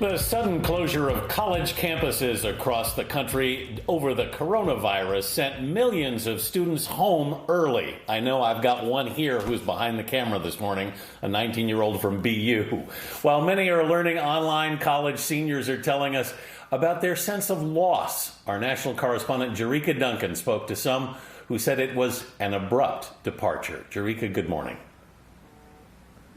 The sudden closure of college campuses across the country over the coronavirus sent millions of students home early. I know I've got one here who's behind the camera this morning, a 19-year-old from BU. While many are learning online, college seniors are telling us about their sense of loss. Our national correspondent Jericka Duncan spoke to some who said it was an abrupt departure. Jericka, good morning.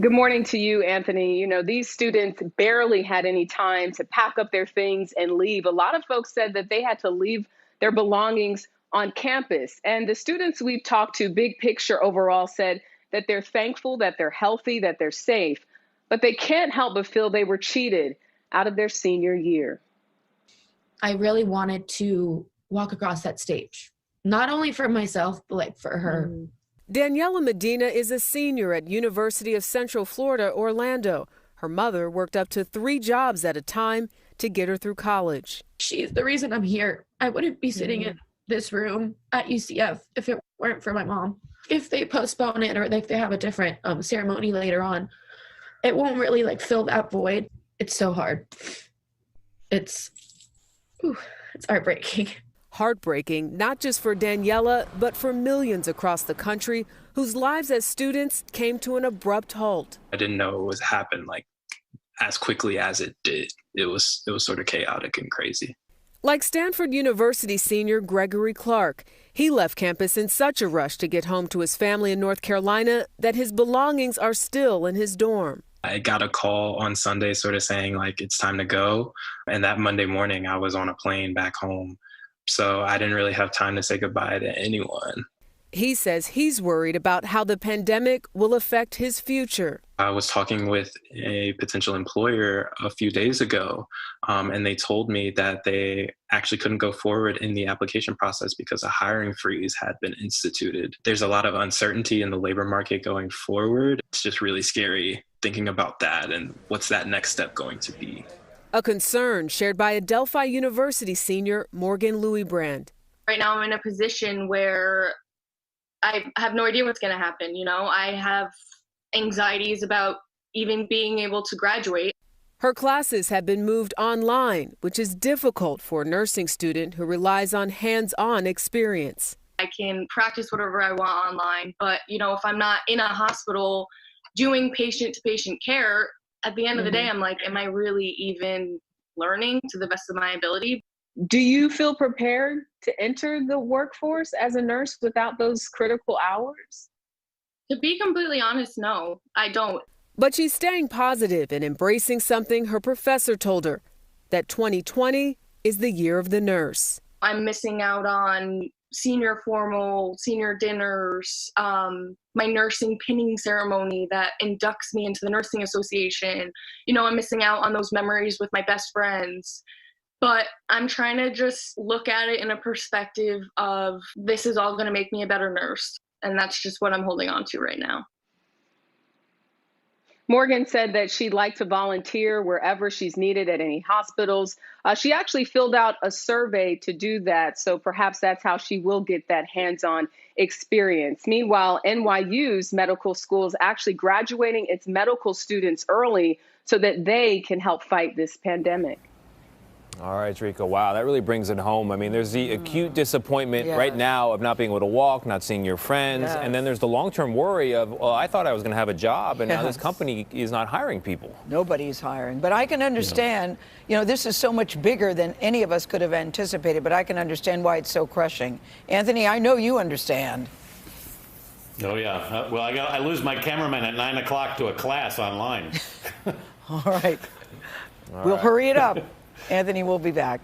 Good morning to you, Anthony. You know, these students barely had any time to pack up their things and leave. A lot of folks said that they had to leave their belongings on campus. And the students we've talked to, big picture overall, said that they're thankful, that they're healthy, that they're safe, but they can't help but feel they were cheated out of their senior year. I really wanted to walk across that stage, not only for myself, but like for her. Daniela Medina is a senior at University of Central Florida, Orlando. Her mother worked up to 3 jobs at a time to get her through college. She's the reason I'm here. I wouldn't be sitting in this room at UCF if it weren't for my mom. If they postpone it or if they have a different ceremony later on, it won't really fill that void. It's so hard. It's heartbreaking. Heartbreaking, not just for Daniela, but for millions across the country whose lives as students came to an abrupt halt. I didn't know it was happen as quickly as it did. It was sort of chaotic and crazy. Like Stanford University senior Gregory Clark, he left campus in such a rush to get home to his family in North Carolina that his belongings are still in his dorm. I got a call on Sunday sort of saying it's time to go. And that Monday morning I was on a plane back home. So I didn't really have time to say goodbye to anyone. He says he's worried about how the pandemic will affect his future. I was talking with a potential employer a few days ago, and they told me that they actually couldn't go forward in the application process because a hiring freeze had been instituted. There's a lot of uncertainty in the labor market going forward. It's just really scary thinking about that and what's that next step going to be. A concern shared by Adelphi University senior Morgan Louisbrand. Right now I'm in a position where I have no idea what's going to happen. You know, I have anxieties about even being able to graduate. Her classes have been moved online, which is difficult for a nursing student who relies on hands-on experience. I can practice whatever I want online, but, if I'm not in a hospital doing patient-to-patient care, at the end of the day, I'm like, am I really even learning to the best of my ability? Do you feel prepared to enter the workforce as a nurse without those critical hours? To be completely honest, no, I don't. But she's staying positive and embracing something her professor told her, that 2020 is the year of the nurse. I'm missing out on senior formal, senior dinners, my nursing pinning ceremony that inducts me into the Nursing Association. I'm missing out on those memories with my best friends. But I'm trying to just look at it in a perspective of this is all going to make me a better nurse. And that's just what I'm holding on to right now. Morgan said that she'd like to volunteer wherever she's needed at any hospitals. She actually filled out a survey to do that, so perhaps that's how she will get that hands-on experience. Meanwhile, NYU's medical school is actually graduating its medical students early so that they can help fight this pandemic. All right, Jericka. Wow, that really brings it home. I mean, there's the acute disappointment right now of not being able to walk, not seeing your friends. And then there's the long-term worry of, well, I thought I was going to have a job, and now this company is not hiring people. Nobody's hiring. But I can understand, this is so much bigger than any of us could have anticipated, but I can understand why it's so crushing. Anthony, I know you understand. Oh, yeah. Well, I lose my cameraman at 9 o'clock to a class online. All right. We'll hurry it up. Anthony will be back.